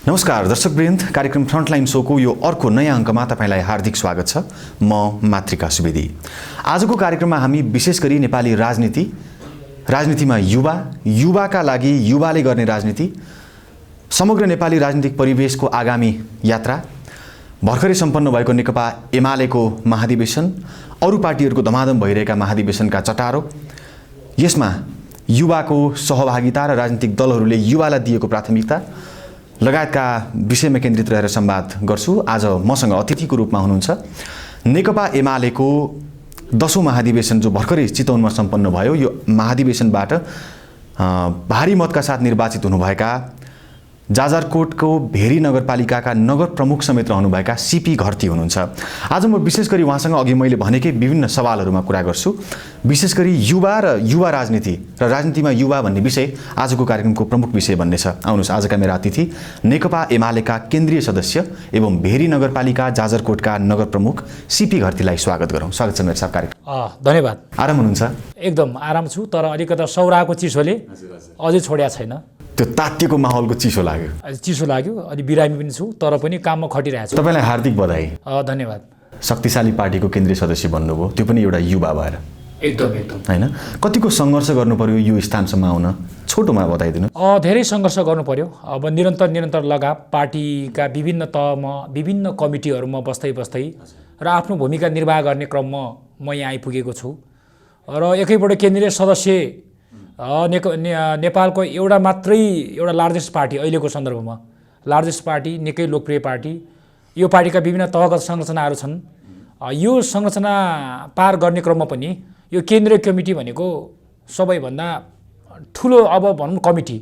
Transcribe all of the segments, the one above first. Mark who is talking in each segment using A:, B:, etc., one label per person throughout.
A: नमस्कार दर्शकवृन्द, कार्यक्रम फ्रन्टलाइन शोको यो अर्को नयाँ अङ्कमा तपाईलाई हार्दिक स्वागत छ। म मातृका सुवेदी। आजको कार्यक्रममा हामी विशेष गरी नेपाली राजनीतिमा युवाका लागि युवाले गर्ने राजनीति, समग्र नेपाली राजनीतिक परिवेशको आगामी यात्रा, भर्खरै सम्पन्न भएको नेकपा एमालेको महाधिवेशन, अरू पार्टीहरूको धमाधम भइरहेका महाधिवेशनका चटारो, यसमा युवाको सहभागिता र राजनीतिक दलहरूले युवालाई दिएको प्राथमिकता लगायतका विषयमा केन्द्रित रहेर संवाद गर्छु। आज मसँग अतिथिको रूपमा हुनुहुन्छ नेकपा एमालेको 10औं महाधिवेशन जो भर्खरै चितवनमा सम्पन्न भयो। यो महाधिवेशनबाट भारी मतका साथ निर्वाचित हुनुभएका जाजरकोटको भेरी नगरपालिकाका नगर प्रमुख समेत रहनुभएका सीपी घरती हुनुहुन्छ। आज म विशेष गरी उहाँसँग अघि मैले भनेकै विभिन्न सवालहरूमा कुरा गर्छु। विशेष गरी युवा र युवा राजनीति र राजनीतिमा युवा भन्ने विषय आजको कार्यक्रमको प्रमुख विषय बन्ने छ। आउनुहोस्, आजका मेरा अतिथि नेकपा एमालेका केन्द्रीय सदस्य एवं भेरी नगरपालिका जाजरकोटका नगर प्रमुख सीपी घरतीलाई स्वागत गरौँ। स्वागत छ मेरो साथ कार्यक्रम।
B: धन्यवाद।
A: आराम हुनुहुन्छ?
B: एकदम आराम छु, तर अलिकति सौराको चिसोले अझै छोड्या छैन।
A: त्यो तातिएको माहौलको चिसो
B: लाग्यो। अलि बिरामी पनि छु, तर पनि काममा खटिरहेको छु।
A: तपाईलाई हार्दिक बधाई।
B: धन्यवाद।
A: शक्तिशाली पार्टीको केन्द्रीय सदस्य बन्नुभयो, त्यो पनि एउटा युवा भएर।
B: एकदम
A: हैन, कतिको सङ्घर्ष गर्नु पर्यो यो स्थानसम्म आउन? छोटोमा बताइदिनु।
B: धेरै सङ्घर्ष गर्नु पर्यो। अब निरन्तर लगाव पार्टीका विभिन्न तहमा विभिन्न कमिटीहरूमा बस्दै र आफ्नो भूमिका निर्वाह गर्ने क्रममा म यहाँ आइपुगेको छु। र एकैपल्ट केन्द्रीय सदस्य नेपालको एउटा लार्जेस्ट पार्टी, अहिलेको सन्दर्भमा लार्जेस्ट पार्टी, निकै लोकप्रिय पार्टी, यो पार्टीका विभिन्न तहगत संरचनाहरू छन्। यो संरचना पार गर्ने क्रममा पनि यो केन्द्रीय कमिटी भनेको सबैभन्दा ठुलो अब भनौँ कमिटी।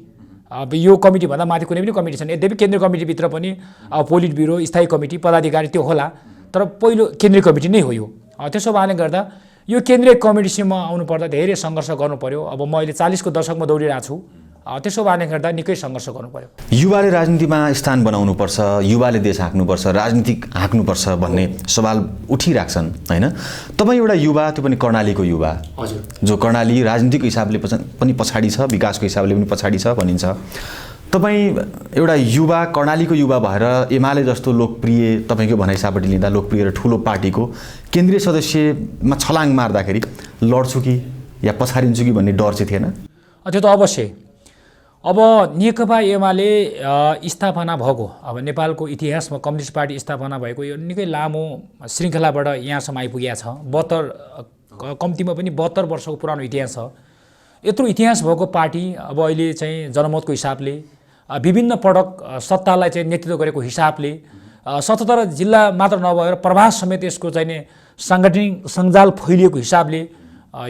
B: अब यो कमिटीभन्दा माथि कुनै पनि कमिटी छन्। यद्यपि केन्द्रीय कमिटीभित्र पनि पोलिट ब्युरो, स्थायी कमिटी, पदाधिकारी त्यो होला, तर पहिलो केन्द्रीय कमिटी नै हो यो। त्यसो भएले गर्दा यो केन्द्रीय कमिटीसम्म आउनुपर्दा धेरै सङ्घर्ष गर्नु पर्यो। अब म अहिले 40 को दशकमा दौडिरहेको छु। त्यसो भएले गर्दा निकै सङ्घर्ष गर्नु पर्यो।
A: युवाले राजनीतिमा स्थान बनाउनुपर्छ, युवाले देश हाँक्नुपर्छ, राजनीति हाँक्नुपर्छ भन्ने सवाल उठिराख्छन्, होइन? तपाईँ एउटा युवा, त्यो पनि कर्णालीको युवा।
B: हजुर। जो
A: कर्णाली राजनीतिक हिसाबले पनि पछाडि छ, विकासको हिसाबले पनि पछाडि छ भनिन्छ। तपाईँ एउटा युवा, कर्णालीको युवा भएर एमाले जस्तो लोकप्रिय, तपाईँको भनाइ हिसाबबाट लिँदा लोकप्रिय र ठुलो पार्टीको केन्द्रीय सदस्यमा छलाङ मार्दाखेरि लड्छु कि या पछाडिन्छु कि भन्ने डर चाहिँ थिएन?
B: त्यो त अवश्य। अब नेकपा एमाले स्थापना भएको, अब नेपालको इतिहासमा कम्युनिस्ट पार्टी स्थापना भएको यो निकै लामो श्रृङ्खलाबाट यहाँसम्म आइपुगेको छ। 72 कम्तीमा पनि 72 वर्षको पुरानो इतिहास छ। यत्रो इतिहास भएको पार्टी अब अहिले चाहिँ जनमतको हिसाबले, विभिन्न पटक सत्तालाई चाहिँ नेतृत्व गरेको हिसाबले, 77 जिल्ला मात्र नभएर प्रभास समेत यसको चाहिँ साङ्गठनिक सञ्जाल फैलिएको हिसाबले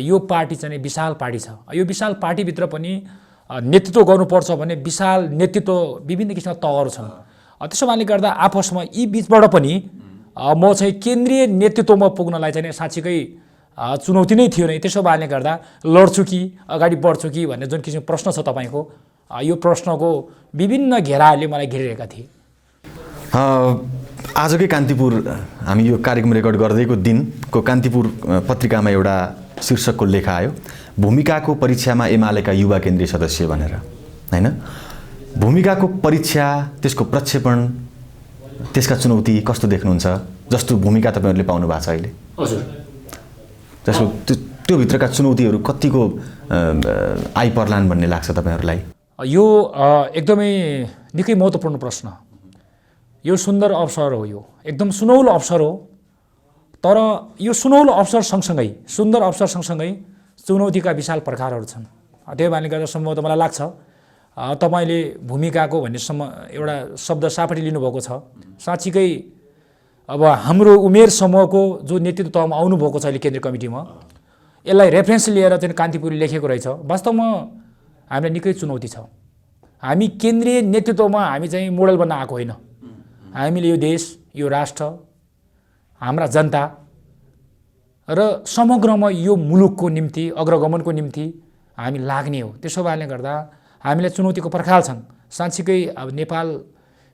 B: यो पार्टी चाहिँ विशाल पार्टी छ। यो विशाल पार्टीभित्र पनि नेतृत्व गर्नुपर्छ भने विशाल नेतृत्व विभिन्न किसिमका तहहरू छन्। त्यसो भएले गर्दा आपसमा यी बिचबाट पनि म चाहिँ केन्द्रीय नेतृत्वमा पुग्नलाई चाहिँ साँच्चीकै चुनौती नै थियो नै। त्यसो भएले गर्दा लड्छु कि अगाडि बढ्छु कि भन्ने जुन किसिमको प्रश्न छ तपाईँको, यो प्रश्नको विभिन्न घेराहरूले मलाई घेरिरहेका थिए।
A: आजकै कान्तिपुर, हामी यो कार्यक्रम रेकर्ड गर्दैको दिनको कान्तिपुर पत्रिकामा एउटा शीर्षकको लेख आयो, भूमिकाको परीक्षामा एमालेका युवा केन्द्रीय सदस्य भनेर, होइन? भूमिकाको परीक्षा, त्यसको प्रक्षेपण, त्यसका चुनौती कस्तो देख्नुहुन्छ? जस्तो भूमिका तपाईँहरूले पाउनु भएको छ अहिले।
B: हजुर।
A: जस्तो त्यो भित्रका चुनौतीहरू कतिको आइपर्लान् भन्ने लाग्छ तपाईँहरूलाई?
B: यो एकदमै निकै महत्त्वपूर्ण प्रश्न। यो सुन्दर अवसर हो, यो एकदम सुनौलो अवसर हो। तर यो सुनौलो अवसर सँगसँगै, सुन्दर अवसर सँगसँगै चुनौतीका विशाल प्रकारहरू छन्। त्यही भएकोले गर्दा सम्भवतः मलाई लाग्छ तपाईँले भूमिकाको भन्नेसम्म एउटा शब्द सापट्टि लिनुभएको छ। साँच्चीकै अब हाम्रो उमेर समूहको जो नेतृत्व तहमा आउनुभएको छ अहिले केन्द्रीय कमिटीमा, यसलाई रेफरेन्स लिएर चाहिँ कान्तिपुरले लेखेको रहेछ। वास्तवमा हामीलाई निकै चुनौती छ। हामी केन्द्रीय नेतृत्वमा हामी चाहिँ मोडल बन्न आएको होइन। हामीले यो देश, यो राष्ट्र, हाम्रा जनता र समग्रमा यो मुलुकको निम्ति, अग्रगमनको निम्ति हामी लाग्ने हो। त्यसो भएले गर्दा हामीलाई चुनौतीको पर्खाल छन्। साँच्चीकै अब नेपाल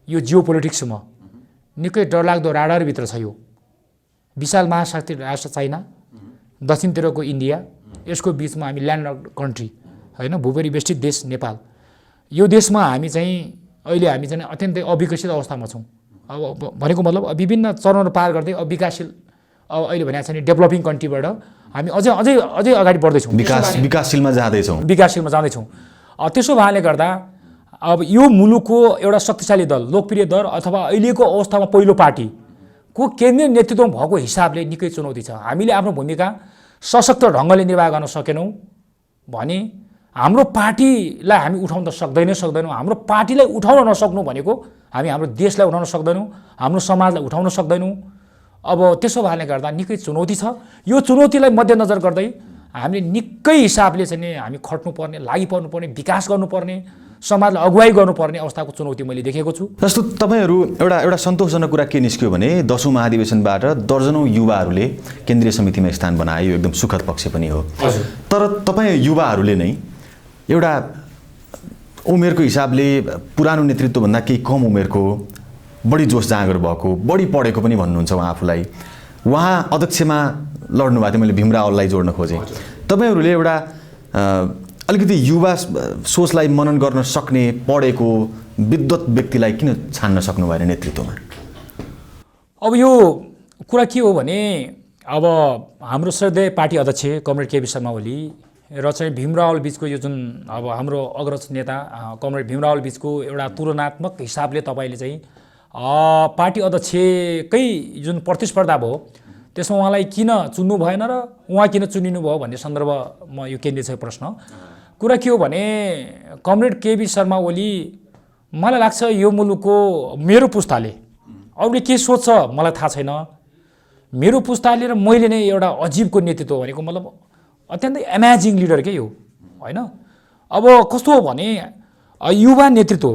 B: यो जियो पोलिटिक्समा निकै डरलाग्दो राडारभित्र छ। यो विशाल महाशक्ति राष्ट्र चाइना, दक्षिणतिरको इन्डिया, यसको बिचमा हामी ल्यान्डलक कन्ट्री, होइन, भूपरिवेष्टित देश नेपाल। यो देशमा हामी चाहिँ अहिले हामी चाहिँ अत्यन्तै अविकसित अवस्थामा छौँ। अब भनेको मतलब विभिन्न चरणहरू पार गर्दै अब विकासशील अब अहिले भनेको छ नि डेभलपिङ कन्ट्रीबाट हामी अझै अझै अझै अगाडि बढ्दैछौँ,
A: विकासशीलमा
B: जाँदैछौँ। त्यसो भएकाले गर्दा अब यो मुलुकको एउटा शक्तिशाली दल, लोकप्रिय दल अथवा अहिलेको अवस्थामा पहिलो पार्टीको केन्द्रीय नेतृत्वमा भएको हिसाबले निकै चुनौती छ। हामीले आफ्नो भूमिका सशक्त ढङ्गले निर्वाह गर्न सकेनौँ भने हाम्रो पार्टीलाई हामी उठाउन त सक्दैनौँ। हाम्रो पार्टीलाई उठाउन नसक्नु भनेको हामी हाम्रो देशलाई उठाउन सक्दैनौँ, हाम्रो समाजलाई उठाउन सक्दैनौँ। अब त्यसो भएकाले गर्दा निकै चुनौती छ। यो चुनौतीलाई मध्यनजर गर्दै हामीले निकै हिसाबले चाहिँ हामी खट्नुपर्ने, लागिपर्नुपर्ने, विकास गर्नुपर्ने, समाजलाई अगुवाई गर्नुपर्ने अवस्थाको चुनौती मैले देखेको छु।
A: जस्तो तपाईँहरू एउटा सन्तोषजनक कुरा के निस्क्यो भने 10औं महाधिवेशनबाट दर्जनौं युवाहरूले केन्द्रीय समितिमा स्थान बनाए, यो एकदम सुखद पक्ष पनि हो। तर तपाईँ युवाहरूले नै एउटा उमेरको हिसाबले पुरानो नेतृत्वभन्दा केही कम उमेरको, बढी जोस जाँगर भएको, बढी पढेको पनि भन्नुहुन्छ उहाँ आफूलाई। उहाँ अध्यक्षमा लड्नु भएको थियो, मैले भीमरावलाई जोड्न खोजेँ। तपाईँहरूले एउटा अलिकति युवा सोचलाई मनन गर्न सक्ने, पढेको विद्वत व्यक्तिलाई किन छान्न सक्नु भएन नेतृत्वमा?
B: अब यो कुरा के हो भने अब हाम्रो श्रद्धेय पार्टी अध्यक्ष कमरेड केपी शर्मा ओली र चाहिँ भीमरावल बिचको यो जुन अब हाम्रो अग्रज नेता कमरेड भीमरावल बिचको एउटा तुलनात्मक हिसाबले तपाईँले चाहिँ पार्टी अध्यक्षकै जुन प्रतिस्पर्धा भयो त्यसमा उहाँलाई किन चुन्नु भएन र उहाँ किन चुनिनु भयो भन्ने सन्दर्भमा यो केन्द्रित छ प्रश्न। कुरा के हो भने कमरेड केपी शर्मा ओली मलाई लाग्छ यो मुलुकको मेरो पुस्ताले अरूले के सोच्छ मलाई थाहा छैन, मेरो पुस्ताले र मैले नै एउटा अजीबको नेतृत्व भनेको मतलब अत्यन्तै एमेजिङ लिडर के यो होइन। अब कस्तो हो भने युवा नेतृत्व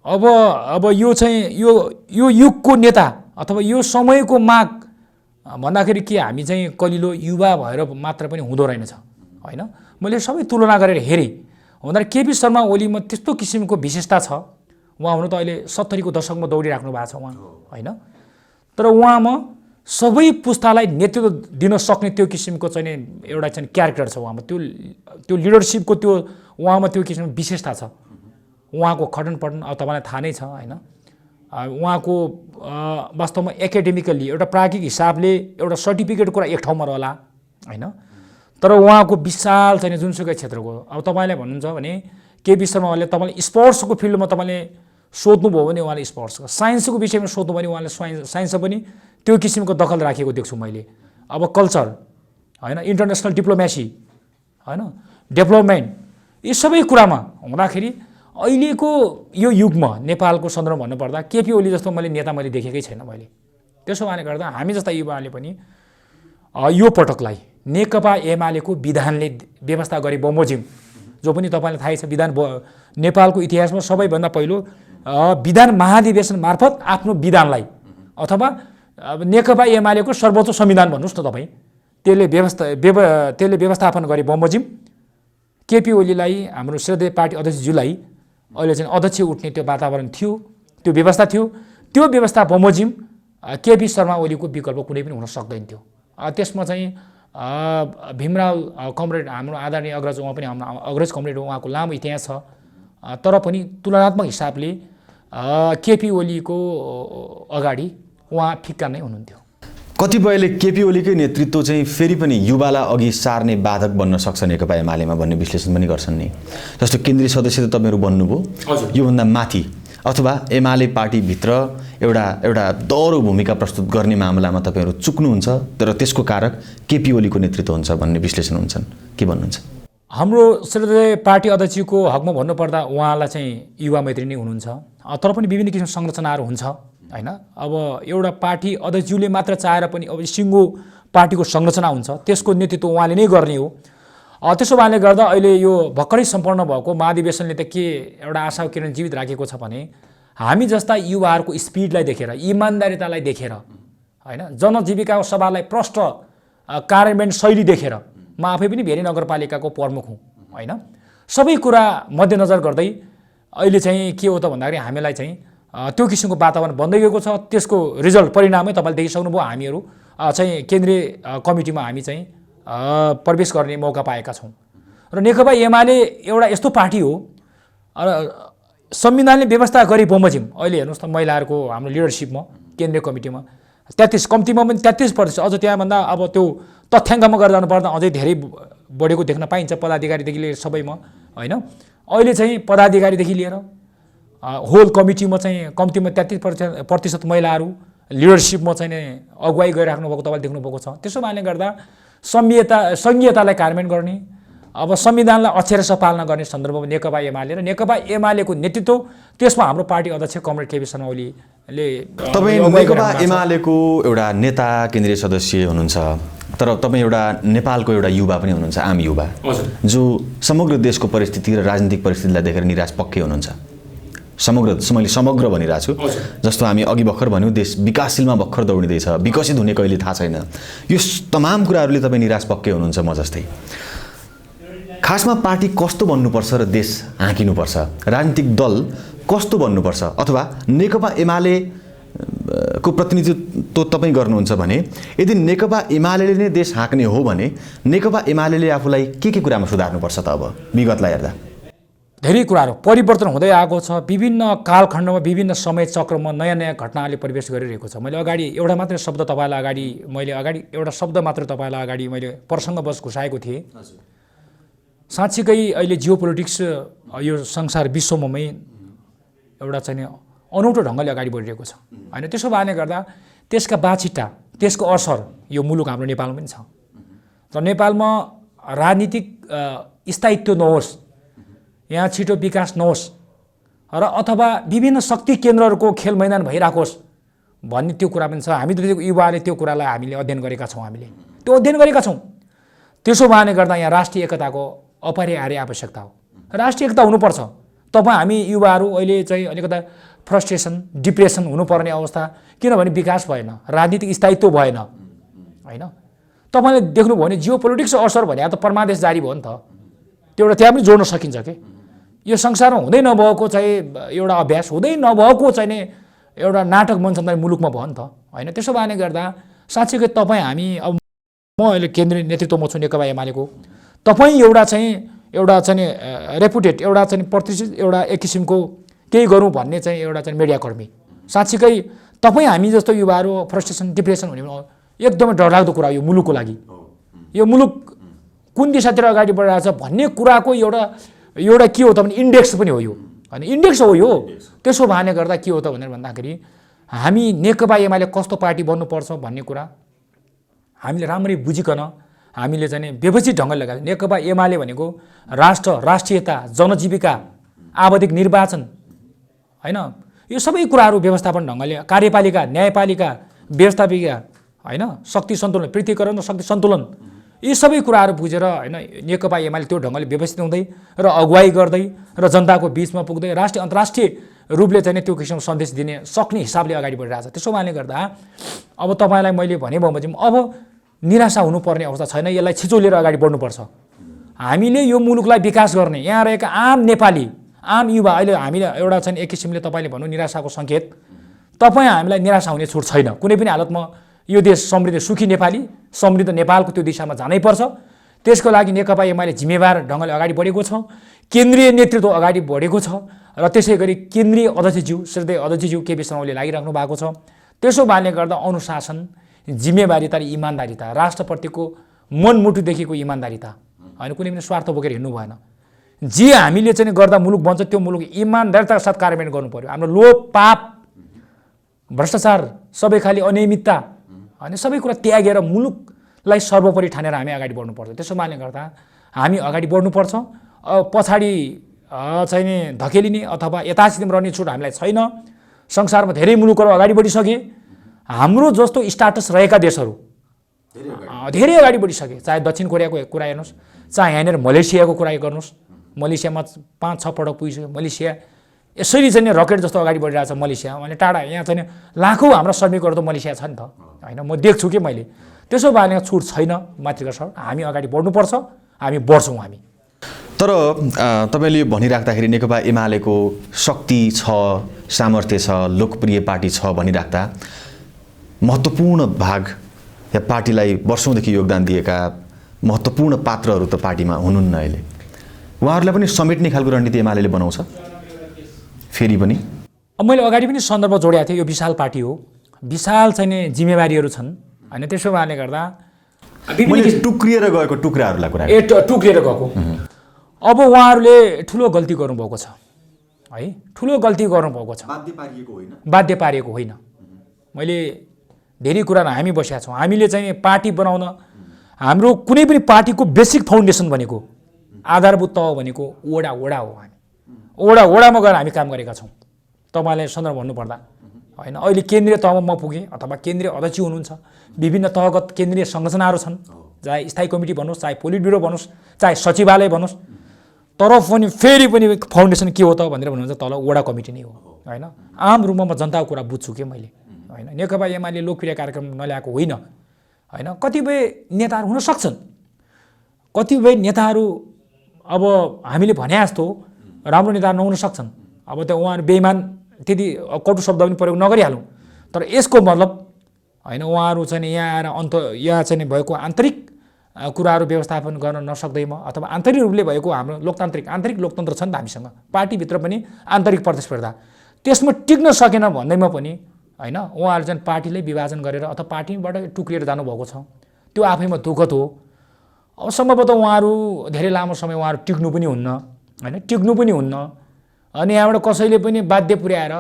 B: अब यो चाहिँ यो युगको नेता अथवा यो समयको माग भन्दाखेरि के हामी चाहिँ कलिलो युवा भएर मात्र पनि हुँदो रहेनछ होइन। मैले सबै तुलना गरेर हेरेँ हुँदा केपी शर्मा ओलीमा त्यस्तो किसिमको विशेषता छ। उहाँ हुनु त अहिले 70 को दशकमा दौडिराख्नु भएको छ उहाँ होइन, तर उहाँमा सबै पुस्तालाई नेतृत्व दिन सक्ने त्यो किसिमको चाहिँ एउटा चाहिँ क्यारेक्टर छ उहाँमा, त्यो लिडरसिपको त्यो उहाँमा त्यो किसिमको विशेषता छ। उहाँको खटन पटन अब तपाईँलाई थाहा नै छ होइन। उहाँको वास्तवमा एकाडेमिकल्ली एउटा प्राज्ञिक हिसाबले एउटा सर्टिफिकेट कुरा एक ठाउँमा रहला होइन, तर उहाँको विशाल चाहिँ जुनसुकै क्षेत्रको अब तपाईँलाई भन्नुहुन्छ भने केपी शर्मा ओलीले तपाईँले स्पोर्ट्सको फिल्डमा तपाईँले सोध्नुभयो भने उहाँले स्पोर्ट्सको, साइन्सको विषयमा सोध्नु भने उहाँले साइन्समा पनि त्यो किसिमको दखल राखेको देख्छु मैले। अब कल्चर होइन, इन्टरनेसनल डिप्लोमेसी होइन, डेभलपमेन्ट, यी सबै कुरामा हुँदाखेरि अहिलेको यो युगमा नेपालको सन्दर्भ भन्नुपर्दा केपी ओली जस्तो नेता मैले देखेकै छैन मैले। त्यसो भएले गर्दा हामी जस्ता युवाले पनि यो पटकलाई नेकपा एमालेको विधानले व्यवस्था गरे बमोजिम, जो पनि तपाईँलाई थाहै छ विधान नेपालको इतिहासमा सबैभन्दा पहिलो विधान महाधिवेशन मार्फत आफ्नो विधानलाई अथवा नेकपा एमालेको सर्वोच्च संविधान भन्नुहोस् न तपाईँ, त्यसले व्यवस्थापन गरे बमोजिम केपी ओलीलाई हाम्रो श्रद्धेय पार्टी अध्यक्षज्यूलाई अहिले चाहिँ अध्यक्ष उठ्ने त्यो वातावरण थियो, त्यो व्यवस्था थियो। त्यो व्यवस्था बमोजिम केपी शर्मा ओलीको विकल्प कुनै पनि हुन सक्दैन थियो। त्यसमा चाहिँ भीमराव कमरेड हाम्रो आदरणीय अग्रज, उहाँ पनि हाम्रो अग्रज कमरेड हो, उहाँको लामो इतिहास छ, तर पनि तुलनात्मक हिसाबले केपी ओलीको अगाडि उहाँ फिक्का नै हुनुहुन्थ्यो।
A: कतिपयले केपी ओलीकै नेतृत्व चाहिँ फेरि पनि युवालाई अघि सार्ने बाधक बन्न सक्छ नेकपा एमालेमा भन्ने विश्लेषण पनि गर्छन् नि। जस्तो केन्द्रीय सदस्य त तपाईँहरू बन्नुभयो, योभन्दा माथि अथवा एमाले पार्टीभित्र एउटा दह्रो भूमिका प्रस्तुत गर्ने मामलामा तपाईँहरू चुक्नुहुन्छ, तर त्यसको कारक केपी ओलीको नेतृत्व हुन्छ भन्ने विश्लेषण हुन्छन्, के भन्नुहुन्छ?
B: हाम्रो श्रद्धेय पार्टी अध्यक्षको हकमा भन्नुपर्दा उहाँलाई चाहिँ युवा मैत्री नै हुनुहुन्छ, तर पनि विभिन्न किसिमको संरचनाहरू हुन्छ होइन। अब एउटा पार्टी अध्यक्षज्यूले मात्र चाहेर पनि अब सिङ्गो पार्टीको संरचना हुन्छ, त्यसको नेतृत्व उहाँले नै गर्ने हो। त्यसो भएकाले गर्दा अहिले यो भर्खरै सम्पन्न भएको महाधिवेशनले त के एउटा आशा किरण जीवित राखेको छ भने हामी जस्ता युवाहरूको स्पिडलाई देखेर, इमान्दारितालाई देखेर होइन, जनजीविका सभालाई प्रष्ट कार्यान्वयन शैली देखेर, म आफै पनि भेरी नगरपालिकाको प्रमुख हुँ होइन, सबै कुरा मध्यनजर गर्दै अहिले चाहिँ के हो त भन्दाखेरि हामीलाई चाहिँ त्यो किसिमको वातावरण बन्दै गएको छ। त्यसको रिजल्ट परिणामै तपाईँले देखिसक्नुभयो, हामीहरू चाहिँ केन्द्रीय कमिटीमा हामी चाहिँ प्रवेश गर्ने मौका पाएका छौँ। र नेकपा एमाले एउटा यस्तो पार्टी हो, संविधानले व्यवस्था गरे बमोजिम अहिले हेर्नुहोस् त महिलाहरूको हाम्रो लिडरसिपमा केन्द्रीय कमिटीमा 33 कम्तीमा पनि 33%, अझ त्यहाँभन्दा अब त्यो तथ्याङ्कमा गरेर जानुपर्दा अझै धेरै बढेको देख्न पाइन्छ पदाधिकारीदेखि लिएर सबैमा होइन। अहिले चाहिँ पदाधिकारीदेखि लिएर होल कमिटीमा चाहिँ कम्तीमा 33% महिलाहरू लिडरसिपमा चाहिँ अगुवाई गरिराख्नु भएको तपाईँले देख्नुभएको छ। त्यसो भएले गर्दा सङ्घीयतालाई कार्यान्वयन गर्ने, अब संविधानलाई अक्षरशः पालना गर्ने सन्दर्भमा नेकपा एमाले र नेकपा एमालेको नेतृत्व, त्यसमा हाम्रो पार्टी अध्यक्ष कमरेड केपी शर्मा ओलीले
A: तपाईँ नेकपा एमालेको एउटा नेता केन्द्रीय सदस्य हुनुहुन्छ, तर तपाईँ एउटा नेपालको एउटा युवा पनि हुनुहुन्छ, आम युवा जो समग्र देशको परिस्थिति र राजनीतिक परिस्थितिलाई देखेर निराश पक्कै हुनुहुन्छ। मैले समग्र भनिरहेको छु। जस्तो हामी अघि भर्खर भन्यौँ देश विकासशीलमा भर्खर दौडिँदैछ, विकसित हुने कहिले थाहा छैन। यो तमाम कुराहरूले तपाईँ निराश पक्कै हुनुहुन्छ म जस्तै। खासमा पार्टी कस्तो बन्नुपर्छ र देश हाँकिनुपर्छ, राजनीतिक दल कस्तो बन्नुपर्छ, अथवा नेकपा एमाले को प्रतिनिधित्व तपाईँ गर्नुहुन्छ भने यदि नेकपा एमाले नै देश हाँक्ने हो भने नेकपा एमाले आफूलाई के कुरामा सुधार्नुपर्छ त? अब विगतलाई हेर्दा
B: धेरै कुराहरू परिवर्तन हुँदै आएको छ। विभिन्न कालखण्डमा विभिन्न समय चक्रमा नयाँ नयाँ घटनाले प्रवेश गरिरहेको छ। मैले अगाडि एउटा मात्रै शब्द तपाईँलाई एउटा शब्द मात्र तपाईँलाई अगाडि मैले प्रसङ्गवश घुसाएको थिएँ। साँच्चीकै अहिले जियो पोलिटिक्स यो संसार विश्वमै एउटा चाहिँ अनौठो ढङ्गले अगाडि बढिरहेको छ होइन। त्यसो भएले गर्दा त्यसका बाछिटा, त्यसको असर यो मुलुक हाम्रो नेपालमा पनि छ। तर नेपालमा राजनीतिक स्थायित्व नहोस्, यहाँ छिटो विकास नहोस् र अथवा विभिन्न शक्ति केन्द्रहरूको खेल मैदान भइराखोस् भन्ने त्यो कुरा पनि छ। हामी त युवाले त्यो कुरालाई हामीले अध्ययन गरेका छौँ, त्यसो भएले गर्दा यहाँ राष्ट्रिय एकताको अपरिहार्य आवश्यकता हो। राष्ट्रिय एकता हुनुपर्छ। हामी युवाहरू अहिले चाहिँ अलिकता फ्रस्ट्रेसन, डिप्रेसन हुनुपर्ने अवस्था, किनभने विकास भएन, राजनीतिक स्थायित्व भएन होइन। तपाईँले देख्नुभयो भने जियो पोलिटिक्स असर भने त परमादेश जारी भयो नि त, त्यो एउटा त्यहाँ पनि जोड्न सकिन्छ कि यो संसारमा हुँदै नभएको चाहिँ एउटा अभ्यास, हुँदै नभएको चाहिँ एउटा नाटक मञ्चन मुलुकमा भयो नि त होइन। त्यसो भएले गर्दा साँच्चीकै हामी अब म अहिले केन्द्रीय नेतृत्वमा छु नेकपा एमालेको, एउटा रेपुटेड, एउटा चाहिँ प्रतिष्ठित, एउटा एक किसिमको केही गरौँ भन्ने चाहिँ एउटा चाहिँ मिडियाकर्मी, साँच्चीकै हामी जस्तो युवाहरू फ्रस्ट्रेसन, डिप्रेसन हुने एकदमै डरलाग्दो कुरा यो मुलुकको लागि। यो मुलुक कुन दिशातिर अगाडि बढिरहेको छ भन्ने कुराको एउटा के हो त भने इन्डेक्स पनि हो यो होइन, इन्डेक्स हो यो। त्यसो भएले गर्दा के हो त भनेर भन्दाखेरि हामी नेकपा एमाले कस्तो पार्टी बन्नुपर्छ भन्ने कुरा हामीले राम्ररी बुझिकन हामीले चाहिँ व्यवस्थित ढङ्गले लगाएको। नेकपा एमाले भनेको राष्ट्र, राष्ट्रियता, जनजीविका, आवधिक निर्वाचन होइन, यो सबै कुराहरू व्यवस्थापन ढङ्गले, कार्यपालिका, न्यायपालिका, व्यवस्थापिका होइन, शक्ति सन्तुलन, पृथ्वीकरण र शक्ति सन्तुलन, यी सबै कुराहरू बुझेर होइन नेकपा एमाले त्यो ढङ्गले व्यवस्थित हुँदै र अगुवाई गर्दै र जनताको बिचमा पुग्दै राष्ट्रिय अन्तर्राष्ट्रिय रूपले चाहिँ त्यो किसिमको सन्देश दिने सक्ने हिसाबले अगाडि बढिरहेको छ। त्यसो भएले गर्दा अब तपाईँलाई मैले भने बमोजिम अब निराशा हुनुपर्ने अवस्था छैन, यसलाई छिचो लिएर अगाडि बढ्नुपर्छ। हामीले यो मुलुकलाई विकास गर्ने, यहाँ रहेका आम नेपाली, आम युवा, अहिले हामीले एउटा चाहिँ एक किसिमले तपाईँले भन्नु निराशाको सङ्केत, हामीलाई निराशा हुने छुट छैन कुनै पनि हालतमा। यो देश समृद्ध, सुखी नेपाली, समृद्ध नेपालको त्यो दिशामा जानै पर्छ। त्यसको लागि नेकपा एमाले जिम्मेवार ढङ्गले अगाडि बढेको छ, केन्द्रीय नेतृत्व अगाडि बढेको छ र त्यसै गरी केन्द्रीय अध्यक्षज्यू श्रद्धेय अध्यक्षज्यू केपी शर्मा ओलीले लागिराख्नु भएको छ। त्यसो भएले गर्दा अनुशासन, जिम्मेवारिता र इमान्दारिता, राष्ट्रप्रतिको मनमुटुदेखिको इमान्दारिता होइन, कुनै पनि स्वार्थ बोकेर हिँड्नु भएन। जे हामीले चाहिँ गर्दा मुलुक बन्छ त्यो मुलुक इमान्दारिताका साथ कार्यान्वयन गर्नु पर्यो। हाम्रो लोभ, पाप, भ्रष्टाचार, सबै खालि अनियमितता होइन, सबै कुरा त्यागेर मुलुकलाई सर्वोपरि ठानेर हामी अगाडि बढ्नुपर्छ। त्यसो भएले गर्दा हामी अगाडि बढ्नुपर्छ। पछाडि चाहिँ नि धकेलिने अथवा यथास्थितिमा रहने छुट हामीलाई छैन। संसारमा धेरै मुलुकहरू अगाडि बढिसके, हाम्रो जस्तो स्टाटस रहेका देशहरू धेरै अगाडि बढिसके। चाहे दक्षिण कोरियाको कुरा हेर्नुहोस्, चाहे यहाँनिर मलेसियाको कुरा गर्नुहोस्, मलेसियामा 5-6 पटक पुगिसक्यो। मलेसिया यसरी चाहिँ रकेट जस्तो अगाडि बढिरहेको छ। मलेसिया भने टाढा, यहाँ चाहिँ लाखौँ हाम्रा श्रमिकहरू त मलेसिया छ नि त होइन, म देख्छु कि मैले। त्यसो भए छुट छैन मातृका सर, हामी अगाडि बढ्नुपर्छ, हामी बढ्छौँ हामी।
A: तर तपाईँले भनिराख्दाखेरि नेकपा एमालेको शक्ति छ, सामर्थ्य छ, लोकप्रिय पार्टी छ भनिराख्दा महत्त्वपूर्ण भाग या पार्टीलाई वर्षौँदेखि योगदान दिएका महत्त्वपूर्ण पात्रहरू त पार्टीमा हुनुहुन्न। अहिले उहाँहरूलाई पनि समेट्ने खालको रणनीति एमाले बनाउँछ। फेरि पनि
B: अब मैले अगाडि पनि सन्दर्भ जोडेको थिएँ, यो विशाल पार्टी हो, विशाल चाहिँ नि जिम्मेवारीहरू छन् होइन। त्यसो भएले गर्दा
A: मैले टुक्रिएर गएको टुक्राहरूलाई कुरा
B: टुक्रिएर गएको। अब उहाँहरूले ठुलो गल्ती गर्नुभएको छ है, ठुलो गल्ती गर्नुभएको छ, बाध्य पारिएको होइन। मैले धेरै कुरा हामी बसेका छौँ, हामीले चाहिँ पार्टी बनाउन हाम्रो कुनै पनि पार्टीको बेसिक फाउन्डेसन भनेको आधारभूत तह भनेको वडा हो। हामी वडामा गएर हामी काम गरेका छौँ। तपाईँलाई सन्दर्भ भन्नुपर्दा होइन, अहिले केन्द्रीय तहमा म पुगेँ अथवा केन्द्रीय अध्यक्ष हुनुहुन्छ, विभिन्न तहगत केन्द्रीय संरचनाहरू छन्, चाहे स्थायी कमिटी भन्नुहोस्, चाहे पोलिट ब्युरो भन्नुहोस्, चाहे सचिवालय भन्नुहोस्, तर पनि फेरि पनि फाउन्डेसन के हो त भनेर भन्नुहुन्छ, तल वडा कमिटी नै हो होइन। आम रूपमा म जनताको कुरा बुझ्छु कि मैले होइन, नेकपा एमाले लोकप्रिय कार्यक्रम नल्याएको होइन होइन। कतिपय नेताहरू हुन सक्छन्, कतिपय नेताहरू अब हामीले भने जस्तो राम्रो नेताहरू नहुन सक्छन्। अब त्यो उहाँहरू बेइमान त्यति कटु शब्द पनि प्रयोग नगरिहालौँ, तर यसको मतलब होइन उहाँहरू चाहिँ यहाँ चाहिँ भएको आन्तरिक कुराहरू व्यवस्थापन गर्न नसक्दैमा अथवा आन्तरिक रूपले भएको हाम्रो आन्तरिक लोकतन्त्र छ नि त हामीसँग, पार्टीभित्र पनि आन्तरिक प्रतिस्पर्धा, त्यसमा टिक्न सकेन भन्दैमा पनि होइन उहाँहरू चाहिँ पार्टीलाई विभाजन गरेर अथवा पार्टीबाट टुक्रिएर जानुभएको छ। त्यो आफैमा दुःखद हो। अब सम्भवतः उहाँहरू धेरै लामो समय उहाँहरू टिक्नु पनि हुन्न अनि यहाँबाट कसैले पनि बाध्य पुर्याएर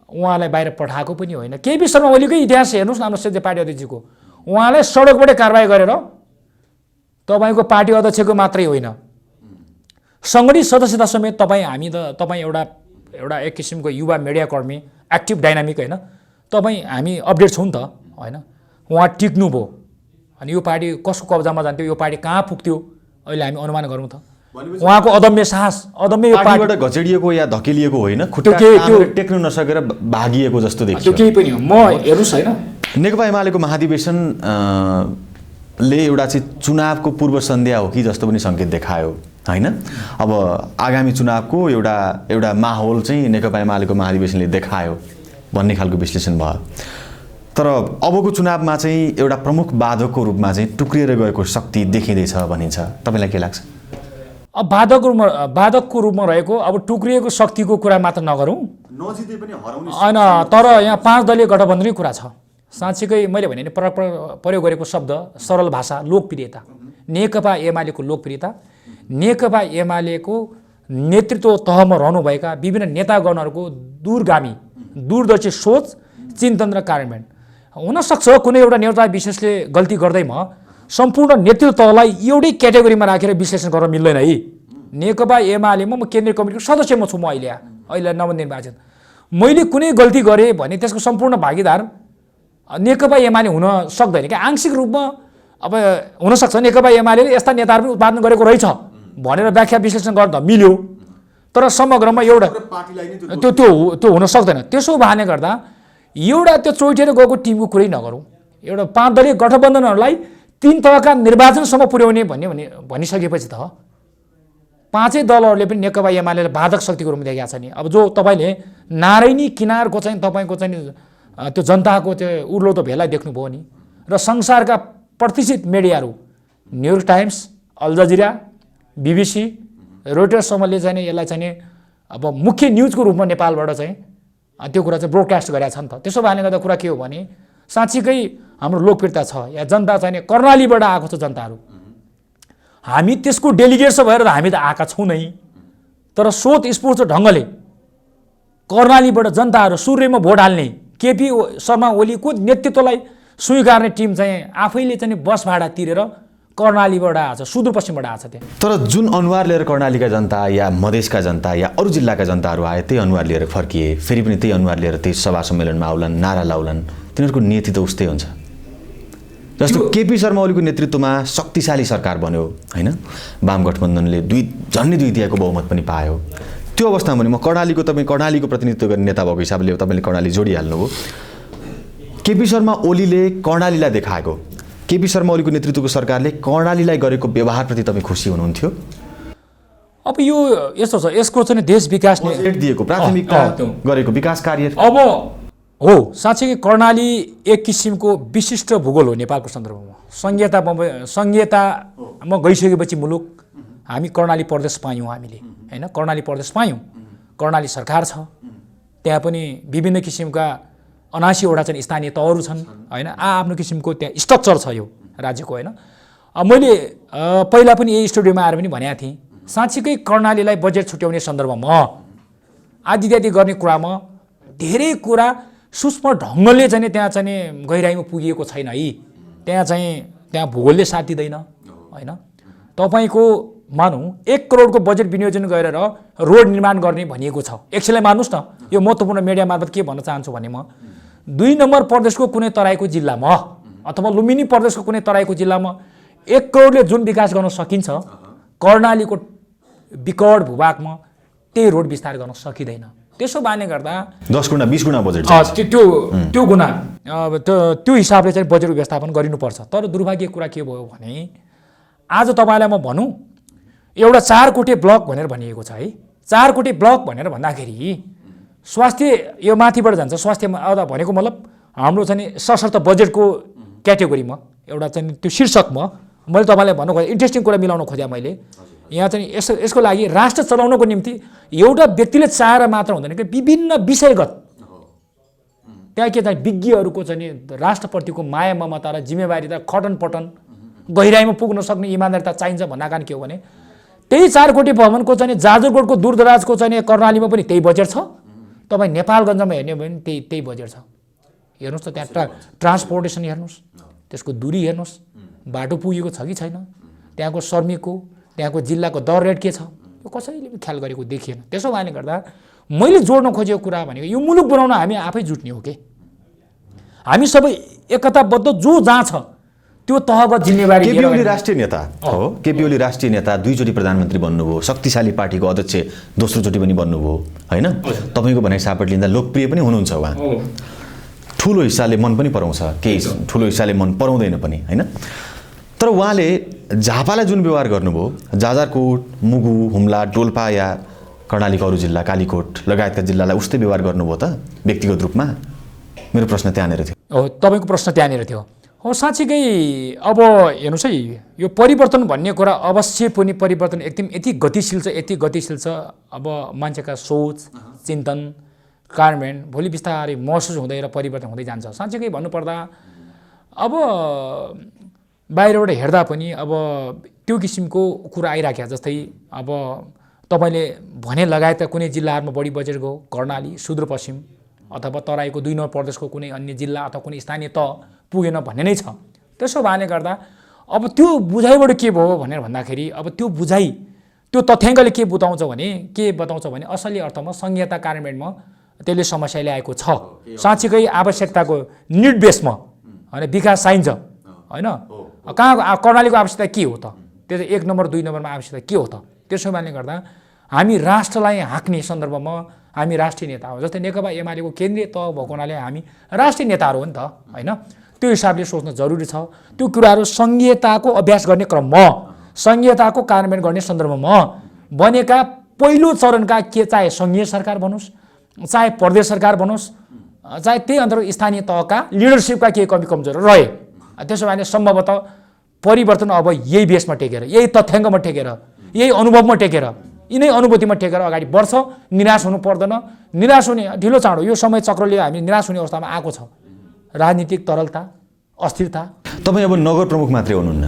B: उहाँलाई बाहिर पठाएको पनि होइन। केपी शर्मा ओलीकै इतिहास हेर्नुहोस् न, हाम्रो संसदीय पार्टी अध्यक्षको, उहाँलाई सडकबाटै कारबाही गरेर तपाईँको पार्टी अध्यक्षको मात्रै होइन, सङ्गठित सदस्यता समेत तपाईँ एउटा एक किसिमको युवा मिडिया कर्मी, एक्टिभ डाइनामिक होइन, हामी अपडेट छौँ नि त होइन। उहाँ टिक्नुभयो अनि यो पार्टी कसको कब्जामा जान्थ्यो, यो पार्टी कहाँ पुग्थ्यो, अहिले हामी अनुमान गरौँ त। उहाँको अदम्य साहस, अदम्य यो
A: पार्टीबाट घचेडिएको या धकेलिएको होइन, खुट्टा टेक्नु नसकेर भागिएको जस्तो देखियो।
B: त्यो केही पनि हो। म हेर्नुहोस् होइन,
A: नेकपा एमालेको महाधिवेशन ले एउटा चाहिँ चुनावको पूर्व सन्ध्या हो कि जस्तो पनि सङ्केत देखायो होइन। अब आगामी चुनावको एउटा माहौल चाहिँ नेकपा एमालेको महाधिवेशनले देखायो भन्ने खालको विश्लेषण भयो। तर अबको चुनावमा चाहिँ एउटा प्रमुख बाधकको रूपमा चाहिँ टुक्रिएर गएको शक्ति देखिँदैछ भनिन्छ, तपाईँलाई के लाग्छ?
B: अब बाधकको रूपमा रहेको अब टुक्रिएको शक्तिको कुरा मात्र नगरौँ,
A: नजिते पनि हराउने
B: होइन, तर यहाँ 5 दलीय गठबन्धनै कुरा छ। साँच्चीकै मैले भने नि प्रयोग गरेको शब्द सरल भाषा, लोकप्रियता, नेकपा एमालेको लोकप्रियता, नेकपा एमालेको नेतृत्व तहमा रहनुभएका विभिन्न नेतागणहरूको दूरदर्शी सोच, चिन्तन र कार्यान्वयन। हुनसक्छ कुनै एउटा नेता विशेषले गल्ती गर्दैमा सम्पूर्ण नेतृत्व तहलाई एउटै क्याटेगोरीमा राखेर विश्लेषण गर्न मिल्दैन है। नेकपा एमालेमा म केन्द्रीय कमिटीको सदस्य छु, म अहिले नवनिर्वाचित, मैले कुनै गल्ती गरेँ भने त्यसको सम्पूर्ण भागीदार नेकपा एमाले हुन सक्दैन क्या। आंशिक रूपमा अब हुनसक्छ नेकपा एमाले यस्ता नेताहरू पनि उत्पादन गरेको रहेछ भनेर व्याख्या विश्लेषण गर्दा मिल्यो, तर समग्रमा एउटा त्यो हुन सक्दैन। त्यसो भएले गर्दा एउटा त्यो चोइटेर गएको टिमको कुरै नगरौँ, एउटा 5 दलीय गठबन्धनहरूलाई 3 तहका निर्वाचनसम्म पुर्याउने भनिसकेपछि त 5 दलहरूले पनि नेकपा एमालेलाई बाधक शक्तिको रूपमा देखेका छ नि। अब जो तपाईँले नारायणी किनारको चाहिँ तपाईँको चाहिँ त्यो जनताको त्यो उर्लो त भेला देख्नुभयो नि, र संसारका प्रतिष्ठित मिडियाहरू New York Times, Al Jazeera, BBC, रोइटर्ससम्मले चाहिँ यसलाई चाहिँ अब मुख्य न्युजको रूपमा नेपालबाट चाहिँ त्यो कुरा चाहिँ ब्रोडकास्ट गरेका छन् त। त्यसो भएले गर्दा कुरा के हो भने साँच्चीकै हाम्रो लोकप्रियता छ या जनता चाहिँ कर्णालीबाट आएको छ जनताहरू, हामी त्यसको डेलिगेट्स भएर हामी त आएका छौँ नै, तर स्रोत स्फूर्त ढङ्गले कर्णालीबाट जनताहरू सूर्यमा भोट हाल्ने केपी शर्मा ओलीको नेतृत्वलाई स्वीकार्ने टिम चाहिँ आफैले चाहिँ बस भाडा तिरेर कर्णालीबाट आएछ, सुदूरपश्चिमबाट आएछ त्यहाँ।
A: तर जुन अनुहार लिएर कर्णालीका जनता या मधेसका जनता या अरू जिल्लाका जनताहरू आए, त्यही अनुहार लिएर फर्किए, फेरि पनि त्यही अनुहार लिएर त्यही सभा सम्मेलनमा आउलान्, नारा लाउलान्, तिनीहरूको नीति त उस्तै हुन्छ। जस्तो केपी शर्मा ओलीको नेतृत्वमा शक्तिशाली सरकार बन्यो होइन, वाम गठबन्धनले झन्डै 2/3 बहुमत पनि पायो। त्यो अवस्थामा पनि म कर्णालीको प्रतिनिधित्व गर्ने नेता भएको हिसाबले तपाईँले कर्णाली जोडिहाल्नुभयो। केपी शर्मा ओलीले कर्णालीलाई देखाएको, केपी शर्मा ओलीको नेतृत्वको सरकारले कर्णालीलाई गरेको व्यवहारप्रति तपाईँ खुसी हुनुहुन्थ्यो?
B: अब यो यस्तो छ, यसको चाहिँ देश विकास
A: दिएको प्राथमिकता गरेको विकास कार्य
B: अब हो। साँच्चै कर्णाली एक किसिमको विशिष्ट भूगोल हो नेपालको सन्दर्भमा। संहितामा गइसकेपछि मुलुक हामी कर्णाली प्रदेश पायौँ, हामीले होइन कर्णाली प्रदेश पायौँ। कर्णाली सरकार छ, त्यहाँ पनि विभिन्न किसिमका 79वटा चाहिँ स्थानीय तहहरू छन् होइन, आफ्नो किसिमको त्यहाँ स्ट्रक्चर छ यो राज्यको होइन। मैले पहिला पनि यही स्टुडियोमा आएर पनि भनेको थिएँ, साँच्चीकै कर्णालीलाई बजेट छुट्याउने सन्दर्भमा आदि इत्यादि गर्ने कुरामा धेरै कुरा सूक्ष्म ढङ्गले चाहिँ त्यहाँ चाहिँ गहिराइमा पुगिएको छैन है। त्यहाँ भूगोलले साथ दिँदैन होइन। तपाईँको मानौँ 1 करोडको बजेट विनियोजन गरेर रोड निर्माण गर्ने भनिएको छ। एकछिनलाई मान्नुहोस् न, यो महत्त्वपूर्ण मिडिया मार्फत के भन्न चाहन्छु भने म 2 नम्बर प्रदेशको कुनै तराईको जिल्लामा अथवा लुम्बिनी प्रदेशको कुनै तराईको जिल्लामा 1 करोडले जुन विकास गर्न सकिन्छ, कर्णालीको विकट भूभागमा त्यही रोड विस्तार गर्न सकिँदैन। त्यसो बानी गर्दा
A: 10 गुणा 20 गुणा बजेट
B: त्यो गुणा त्यो हिसाबले चाहिँ बजेट व्यवस्थापन गरिनुपर्छ। तर दुर्भाग्य कुरा के भयो भने आज तपाईँलाई म भनौँ एउटा 4 कोटे ब्लक भनेर भनिएको छ है। 4 कोटे ब्लक भनेर भन्दाखेरि स्वास्थ्य यो माथिबाट जान्छ। स्वास्थ्यमा भनेको मतलब हाम्रो चाहिँ सशर्त बजेटको क्याटेगोरीमा एउटा चाहिँ त्यो शीर्षकमा मैले तपाईँलाई भन्नु खोजेँ, इन्ट्रेस्टिङ कुरा मिलाउन खोजेँ मैले यहाँ चाहिँ यसको लागि राष्ट्र चलाउनको निम्ति एउटा व्यक्तिले चाहेर मात्र हुँदैन कि विभिन्न विषयगत त्यहाँ के चाहिँ विज्ञहरूको चाहिँ राष्ट्रप्रतिको माया ममता र जिम्मेवारिता खटन पटन गहिराइमा पुग्न सक्ने इमान्दारिता चाहिन्छ भन्ना कारण के हो भने त्यही 4 कोटी भवनको चाहिँ जाजरकोटको दूरदराजको चाहिँ कर्णालीमा पनि त्यही बजेट छ। तपाईँ नेपालगञ्जमा हेर्ने भने त्यही बजेट छ। हेर्नुहोस् त त्यहाँ ट्रान्सपोर्टेसन हेर्नुहोस्, त्यसको दूरी हेर्नुहोस्, बाटो पुगेको छ कि छैन, त्यहाँको श्रमिकको त्यहाँको जिल्लाको दर रेट के छ, यो कसैले पनि ख्याल गरेको देखिएन। त्यसो भएले गर्दा मैले जोड्न खोजेको कुरा भनेको यो मुलुक बनाउन हामी आफै जुट्ने हो कि हामी सबै एकताबद्ध जो जहाँ छ त्यो तहगत जिम्मेवारी।
A: केपी ओली राष्ट्रिय नेता हो, केपी ओली राष्ट्रिय नेता 2 चोटि प्रधानमन्त्री बन्नुभयो, शक्तिशाली पार्टीको अध्यक्ष दोस्रो चोटि पनि बन्नुभयो होइन। तपाईँको भनाइ सापट लिँदा लोकप्रिय पनि हुनुहुन्छ उहाँ, ठुलो हिस्साले मन पनि पराउँछ, केही ठुलो हिस्साले मन पराउँदैन पनि होइन। तर उहाँले झापालाई जुन व्यवहार गर्नुभयो, जाजरकोट, मुगु, हुम्ला, डोल्पा या कर्णालीको अरू जिल्ला कालीकोट लगायतका जिल्लालाई उस्तै व्यवहार गर्नुभयो त व्यक्तिगत रूपमा? मेरो प्रश्न त्यहाँनिर थियो।
B: हो, तपाईँको प्रश्न त्यहाँनिर थियो। हो, साँच्चीकै अब हेर्नुहोस् है, यो परिवर्तन भन्ने कुरा अवश्य पनि परिवर्तन एकदम यति गतिशील छ। अब मान्छेका सोच चिन्तन कार्यान्वयन भोलि बिस्तारै महसुस हुँदै र परिवर्तन हुँदै जान्छ। साँच्चीकै भन्नुपर्दा अब बाहिरबाट हेर्दा पनि अब त्यो किसिमको कुरा आइराख्या जस्तै अब तपाईँले भने लगायतका कुनै जिल्लाहरूमा बढी बजेट गयो, कर्णाली सुदूरपश्चिम अथवा तराईको 2 नम्बर प्रदेशको कुनै अन्य जिल्ला अथवा कुनै स्थानीय तह पुगेन भन्ने नै छ। त्यसो भएले गर्दा अब त्यो बुझाइबाट के भयो भनेर भन्दाखेरि अब त्यो बुझाइ त्यो तथ्याङ्कले के बताउँछ भने असली अर्थमा संहिता कार्यान्वयनमा त्यसले समस्या ल्याएको छ। साँच्चीकै आवश्यकताको निड बेसमा होइन विकास चाहिन्छ होइन। कहाँ कर्णालीको आवश्यकता के हो त? त्यो चाहिँ 1 नम्बर 2 नम्बरमा आवश्यकता के हो त? त्यसो भएले गर्दा हामी राष्ट्रलाई हाँक्ने सन्दर्भमा हामी राष्ट्रिय नेता हो। जस्तै नेकपा एमालेको केन्द्रीय तह भएको हुनाले हामी राष्ट्रिय नेताहरू हो नि त होइन। त्यो हिसाबले सोच्न जरुरी छ। त्यो कुराहरू संहिताको अभ्यास गर्ने क्रममा संहिताको कार्यान्वयन गर्ने सन्दर्भमा बनेका पहिलो चरणका के चाहे सङ्घीय सरकार बनोस् चाहे प्रदेश सरकार बनोस् चाहे त्यही अन्तर्गत स्थानीय तहका लिडरसिपका केही कमी कमजोर रहे, त्यसो भए सम्भवतः परिवर्तन अब यही बेसमा टेकेर यही तथ्याङ्कमा टेकेर यही अनुभवमा टेकेर यिनै अनुभूतिमा टेकेर अगाडि बढ्छ। निराश हुनु पर्दैन। निराश हुने ढिलो चाँडो यो समय चक्रले हामी निराश हुने अवस्थामा आएको छ। राजनीतिक तरलता अस्थिरता।
A: तपाईँ अब नगर प्रमुख मात्रै हुनुहुन्न,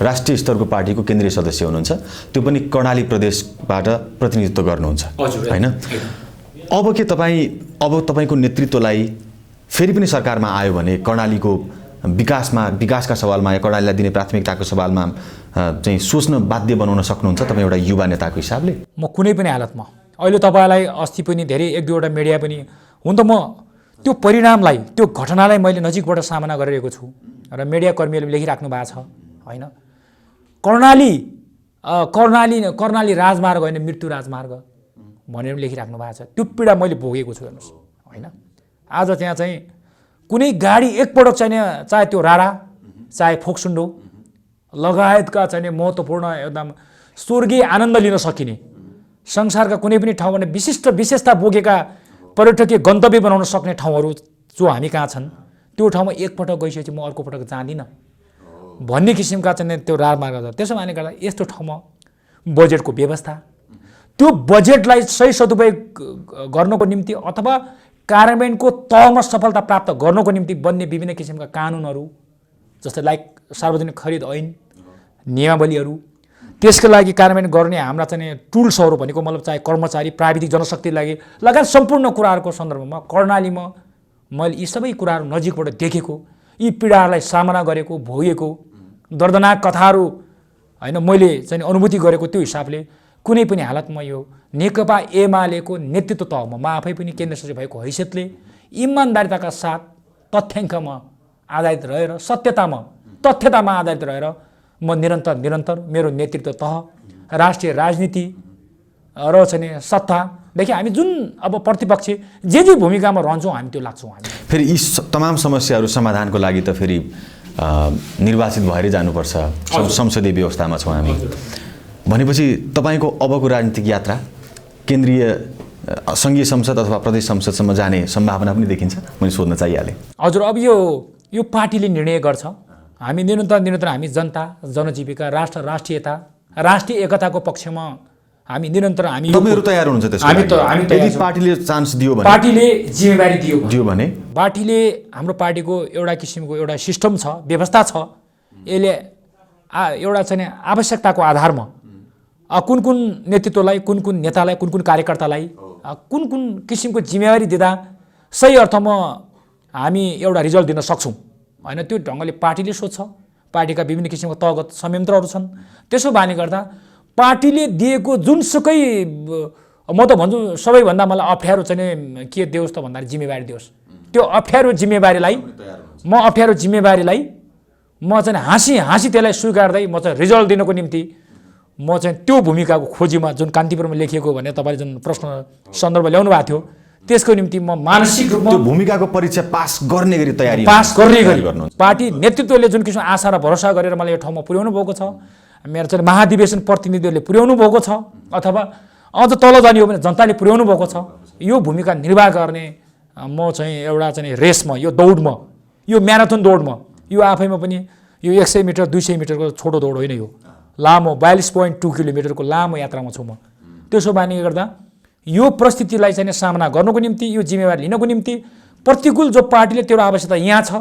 A: राष्ट्रिय स्तरको पार्टीको केन्द्रीय सदस्य हुनुहुन्छ, त्यो पनि कर्णाली प्रदेशबाट प्रतिनिधित्व गर्नुहुन्छ होइन। अब के तपाईँको नेतृत्वलाई फेरि पनि सरकारमा आयो भने कर्णालीको विकासका सवालमा या कर्णालीलाई दिने प्राथमिकताको सवालमा चाहिँ सोच्न बाध्य बनाउन सक्नुहुन्छ तपाईँ एउटा युवा नेताको हिसाबले?
B: म कुनै पनि हालतमा अहिले तपाईँलाई अस्ति पनि धेरै 1-2वटा मिडिया पनि हुन त म त्यो परिणामलाई त्यो घटनालाई मैले नजिकबाट सामना गरिरहेको छु र मिडिया कर्मीहरूले लेखिराख्नु भएको छ होइन। कर्णाली राजमार्ग होइन मृत्यु राजमार्ग भनेर लेखिराख्नु भएको छ। त्यो पीडा मैले भोगेको छु हेर्नुहोस् होइन। आज त्यहाँ चाहिँ कुनै गाडी एकपटक चाहिने चाहे त्यो रारा चाहे फोक्सुन्डो लगायतका चाहिने महत्त्वपूर्ण एकदम स्वर्गीय आनन्द लिन सकिने संसारका कुनै पनि ठाउँमा विशिष्ट विशेषता बोकेका पर्यटकीय गन्तव्य बनाउन सक्ने ठाउँहरू जो हामी कहाँ छन् त्यो ठाउँमा एकपटक गइसकेपछि म अर्को पटक जाँदिनँ भन्ने किसिमका चाहिँ त्यो राजमार्ग छ। त्यसो भएले गर्दा यस्तो ठाउँमा बजेटको व्यवस्था त्यो बजेटलाई सही सदुपयोग गर्नको निम्ति अथवा कार्यान्वयनको तहमा सफलता प्राप्त गर्नको निम्ति बन्ने विभिन्न किसिमका कानुनहरू जस्तै लाइक सार्वजनिक खरिद ऐन नियमावलीहरू त्यसको लागि कार्यान्वयन गर्ने हाम्रा चाहिँ टुल्सहरू भनेको मतलब चाहे कर्मचारी प्राविधिक जनशक्तिको लागि लगायत सम्पूर्ण कुराहरूको सन्दर्भमा कर्णालीमा मैले यी सबै कुराहरू नजिकबाट देखेको यी पीडाहरूलाई सामना गरेको भोगेको दर्दनाक कथाहरू होइन मैले चाहिँ अनुभूति गरेको त्यो हिसाबले कुनै पनि हालतमा यो नेकपा एमालेको नेतृत्व तहमा म आफै पनि केन्द्र सचिव भएको हैसियतले इमान्दारिताका साथ तथ्याङ्कमा आधारित रहेर तथ्यतामा आधारित रहेर म निरन्तर मेरो नेतृत्व तह राष्ट्रिय राजनीति र चाहिँ सत्तादेखि हामी जुन अब प्रतिपक्ष जे भूमिकामा रहन्छौँ हामी त्यो लाग्छौँ। हामी
A: फेरि यी तमाम समस्याहरू समाधानको लागि त फेरि निर्वाचित भएरै जानुपर्छ, संसदीय व्यवस्थामा छौँ हामी भनेपछि तपाईँको अबको राजनीतिक यात्रा केन्द्रीय सङ्घीय संसद अथवा प्रदेश संसदसम्म जाने सम्भावना पनि देखिन्छ? मैले सोध्न चाहिहालेँ।
B: हजुर, अब यो पार्टीले निर्णय गर्छ। हामी निरन्तर हामी जनता जनजीविका राष्ट्रियता राष्ट्रिय एकताको पक्षमा हामी निरन्तर हामी
A: तपाईँहरू तयार हुनुहुन्छ त्यसको लागि? यदि पार्टीले चान्स दियो भने,
B: पार्टीले जिम्मेवारी दियो भने पार्टीले हाम्रो पार्टीको एउटा किसिमको एउटा सिस्टम छ, व्यवस्था छ। यसले एउटा चाहिँ आवश्यकताको आधारमा कुन नेतृत्वलाई कुन नेतालाई कुन कार्यकर्तालाई कुन किसिमको जिम्मेवारी दिँदा सही अर्थमा हामी एउटा रिजल्ट दिन सक्छौँ होइन, त्यो ढङ्गले पार्टीले सोध्छ। पार्टीका विभिन्न किसिमको तहगत संयन्त्रहरू छन्। त्यसो भएकोले गर्दा पार्टीले दिएको जुनसुकै म त भन्छु सबैभन्दा मलाई अप्ठ्यारो चाहिँ के दियोस् त भन्दाखेरि जिम्मेवारी दियोस्। त्यो अप्ठ्यारो जिम्मेवारीलाई म चाहिँ हाँसी त्यसलाई स्वीकार्दै म चाहिँ रिजल्ट दिनको निम्ति म चाहिँ त्यो भूमिकाको खोजीमा जुन कान्तिपुरमा लेखिएको भने तपाईँले जुन प्रश्न सन्दर्भ ल्याउनु भएको थियो त्यसको निम्ति म मानसिक रूपमा
A: त्यो भूमिकाको परीक्षा पास गर्ने गरी तयारी
B: गर्नुहुन्छ। पार्टी नेतृत्वले जुन किसिम आशा र भरोसा गरेर मलाई यो ठाउँमा पुर्याउनु भएको छ, मेरो चाहिँ महाधिवेशन प्रतिनिधिहरूले पुर्याउनु भएको छ अथवा अझ तल जाने हो भने जनताले पुर्याउनु भएको छ, यो भूमिका निर्वाह गर्ने म चाहिँ एउटा चाहिँ रेसमा यो दौडमा यो म्याराथन दौडमा यो आफैमा पनि यो 100 मिटर 200 मिटरको छोटो दौड होइन, यो लामो 42.2 किलोमिटरको लामो यात्रामा छु म। त्यसो भएकोले गर्दा यो परिस्थितिलाई चाहिँ सामना गर्नको निम्ति यो जिम्मेवारी लिनको निम्ति प्रतिकूल जो पार्टीले त्यो आवश्यकता यहाँ छ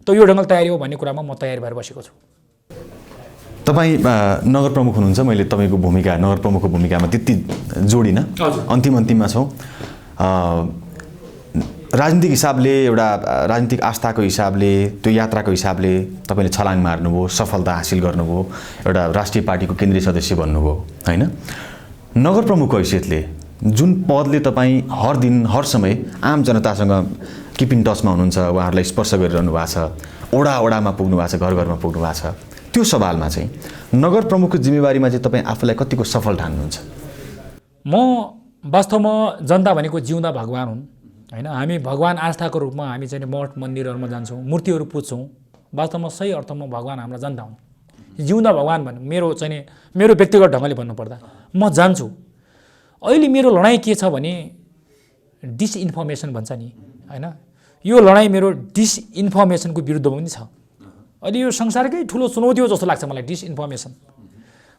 B: त यो ढङ्गले तयारी हो भन्ने कुरामा म तयार भएर बसेको छु।
A: तपाईँ नगर प्रमुख हुनुहुन्छ, मैले तपाईँको भूमिका नगर प्रमुखको भूमिकामा त्यति जोडिनँ, अन्तिममा छौँ। राजनीतिक हिसाबले एउटा राजनीतिक आस्थाको हिसाबले त्यो यात्राको हिसाबले तपाईँले छलाङ मार्नुभयो, सफलता हासिल गर्नुभयो, एउटा राष्ट्रिय पार्टीको केन्द्रीय सदस्य बन्नुभयो होइन। नगर प्रमुखको हैसियतले जुन पदले तपाईँ हर दिन हर समय आम जनतासँग किपिङ टचमा हुनुहुन्छ, उहाँहरूलाई स्पर्श गरिरहनु भएको छ, ओडामा पुग्नु भएको छ, घरमा पुग्नु भएको छ, त्यो सवालमा चाहिँ नगर प्रमुखको जिम्मेवारीमा चाहिँ तपाईँ आफूलाई कतिको सफल ठान्नुहुन्छ?
B: म वास्तवमा जनता भनेको जिउँदा भगवान् हुन् होइन। हामी भगवान् आस्थाको रूपमा हामी चाहिँ मठ मन्दिरहरूमा जान्छौँ, मूर्तिहरू पुज्छौँ। वास्तवमा सही अर्थमा भगवान् हाम्रा जनता हुन्, जिउँदा भगवान् भन्नु मेरो व्यक्तिगत ढङ्गले भन्नुपर्दा म जान्छु। अहिले मेरो लडाइँ के छ भने डिसइन्फर्मेसन भन्छ नि होइन, यो लडाइँ मेरो डिसइन्फर्मेसनको विरुद्धमा पनि छ। अहिले यो संसारकै ठुलो चुनौती हो जस्तो लाग्छ मलाई डिसइन्फर्मेसन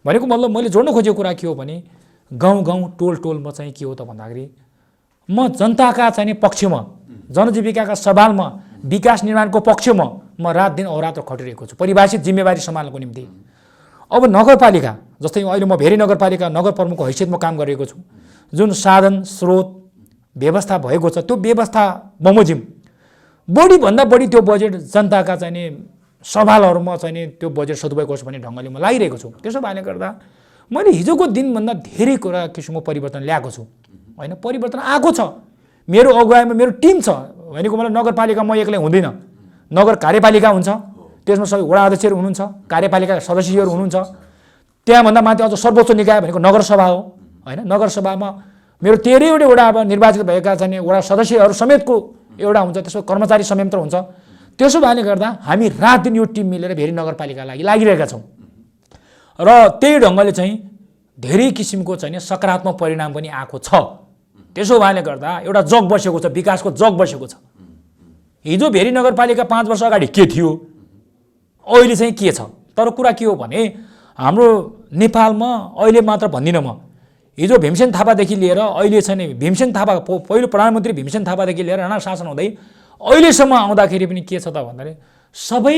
B: भनेको। मतलब मैले जोड्न खोजेको कुरा के हो भने गाउँ टोलमा चाहिँ के हो त भन्दाखेरि म जनताका चाहिँ पक्षमा जनजीविकाका सवालमा विकास निर्माणको पक्षमा म रात दिन अहोरात्र खटिरहेको छु परिभाषित जिम्मेवारी सम्हाल्नको निम्ति। अब नगरपालिका जस्तै अहिले म भेरी नगरपालिका नगर प्रमुखको हैसियतमा काम गरिरहेको छु। जुन साधन स्रोत व्यवस्था भएको छ त्यो व्यवस्था बमोजिम बढीभन्दा बढी त्यो बजेट जनताका चाहिँ सवालहरूमा चाहिँ त्यो बजेट सदुपयोग होस् भन्ने ढङ्गले म लागिरहेको छु। त्यसो भएकोले गर्दा मैले हिजोको दिनभन्दा धेरै कुरा किसिमको परिवर्तन ल्याएको छु होइन। परिवर्तन आएको छ, मेरो अगुवाईमा मेरो टिम छ भनेको मलाई नगरपालिका म एक्लै हुँदिनँ, नगर कार्यपालिका हुन्छ, त्यसमा सबै वडा अध्यक्षहरू हुनुहुन्छ, कार्यपालिका सदस्यहरू हुनुहुन्छ, त्यहाँभन्दा माथि अझ सर्वोच्च निकाय भनेको नगरसभा हो होइन। नगरसभामा मेरो 13वटै वडा अब निर्वाचित भएका चाहिँ वडा सदस्यहरू समेतको एउटा हुन्छ, त्यसको कर्मचारी संयन्त्र हुन्छ। त्यसो भएकोले गर्दा हामी रात दिन यो टिम मिलेर भेरी नगरपालिकाका लागि लागिरहेका छौँ र त्यही ढङ्गले चाहिँ धेरै किसिमको चाहिँ सकारात्मक परिणाम पनि आएको छ। त्यसो भएकोले गर्दा एउटा जग बसेको छ, विकासको जग बसेको छ। हिजो भेरी नगरपालिका 5 वर्ष अगाडि के थियो अहिले चाहिँ के छ, तर कुरा के हो भने हाम्रो नेपालमा अहिले मात्र भन्दिनँ म, हिजो भीमसेन थापादेखि लिएर अहिले चाहिँ भीमसेन थापा पहिलो प्रधानमन्त्री भीमसेन थापादेखि लिएर राणा शासन हुँदै अहिलेसम्म आउँदाखेरि पनि के छ त भन्दाखेरि सबै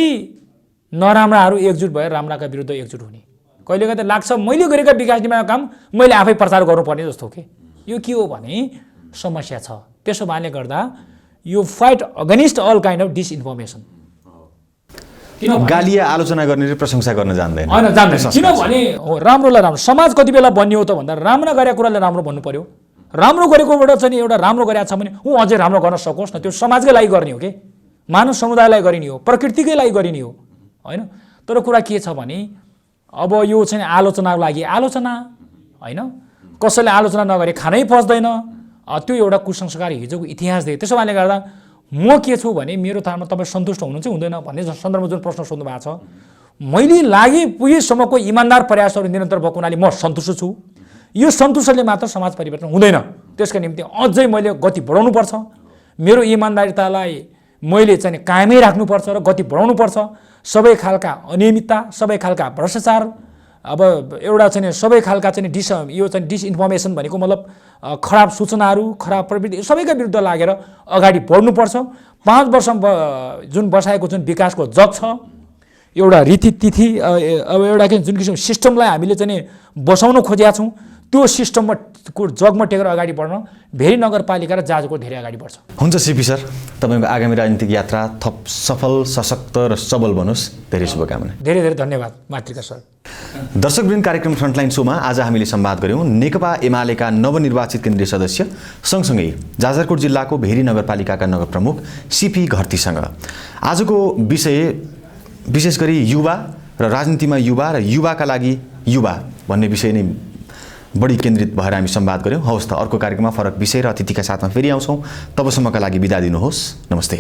B: नराम्राहरू एकजुट भएर राम्राका विरुद्ध एकजुट हुने। कहिलेकाहीँ त लाग्छ मैले गरेका विकास निभाएको काम मैले आफै प्रचार गर्नुपर्ने जस्तो के। यो के हो भने समस्या छ। त्यसो भएले गर्दा यो fight against all kind of disinformation.
A: गालिया आलोचना गर्ने र प्रशंसा गर्न जान्दैन।
B: होइन जान्दैन। किनभने राम्रोलाई राम्रो समाज कति बेला बनियो त भन्दा राम्रो गरेको कुरालाई राम्रो भन्नु पर्यो। राम्रो गरेकोबाट चाहिँ एउटा राम्रो गरेको छ भने ऊ अझै राम्रो गर्न सकोस् न, त्यो समाजकै लागि गर्ने हो कि मानव समुदायलाई गरिने हो, प्रकृतिकै लागि गरिने हो होइन। तर कुरा के छ भने अब यो चाहिँ आलोचनाको लागि आलोचना होइन, कसैले आलोचना नगरे खानै पस्दैन। त्यो एउटा कुसंस्कार हिजोको इतिहास दिए। त्यसो भएले गर्दा म के छु भने मेरो थाहामा तपाईँ सन्तुष्ट हुनुहुन्छ हुँदैन भन्ने सन्दर्भमा जुन प्रश्न सोध्नु भएको छ, मैले लागि पुगेसम्मको इमान्दार प्रयासहरू निरन्तर भएको हुनाले म सन्तुष्ट छु। यो सन्तुष्टले मात्र समाज परिवर्तन हुँदैन। त्यसका निम्ति अझै मैले गति बढाउनुपर्छ। मेरो इमान्दारितालाई मैले चाहिँ कायमै राख्नुपर्छ र गति बढाउनुपर्छ। सबै खालका अनियमितता, सबै खालका भ्रष्टाचार, अब एउटा चाहिँ सबै खालका चाहिँ यो चाहिँ डिसइन्फर्मेसन भनेको मतलब खराब सूचनाहरू, खराब प्रवृत्ति सबैका विरुद्ध लागेर अगाडि बढ्नुपर्छ। 5 वर्ष जुन बसाएको जुन विकासको जग छ, एउटा रीतिथिति अब एउटा जुन किसिमको सिस्टमलाई हामीले चाहिँ बसाउन खोजेका छौँ, त्यो सिस्टममा जगमा टेकेर अगाडि बढ्न भेरी नगरपालिका र जाजको धेरै अगाडि बढ्छ।
A: हुन्छ सिपी सर, तपाईँको आगामी राजनीतिक यात्रा थप सफल, सशक्त र सबल बनोस्। धेरै शुभकामना।
B: धेरै धेरै धन्यवाद मातृका सर।
A: दर्शकवृन्द, कार्यक्रम फ्रन्टलाइन शोमा आज हामीले संवाद गऱ्यौँ नेकपा एमालेका नवनिर्वाचित केन्द्रीय सदस्य सँगसँगै जाजरकोट जिल्लाको भेरी नगरपालिकाका नगर प्रमुख सिपी घरतीसँग आजको विषय विशेष गरी युवा र राजनीतिमा युवा र युवाका लागि युवा भन्ने विषय नै बढी केन्द्रित भएर हामी संवाद गऱ्यौँ। हवस् त, अर्को कार्यक्रममा फरक विषय र अतिथिका साथमा फेरि आउँछौँ। तबसम्मका लागि बिदा दिनुहोस्। नमस्ते।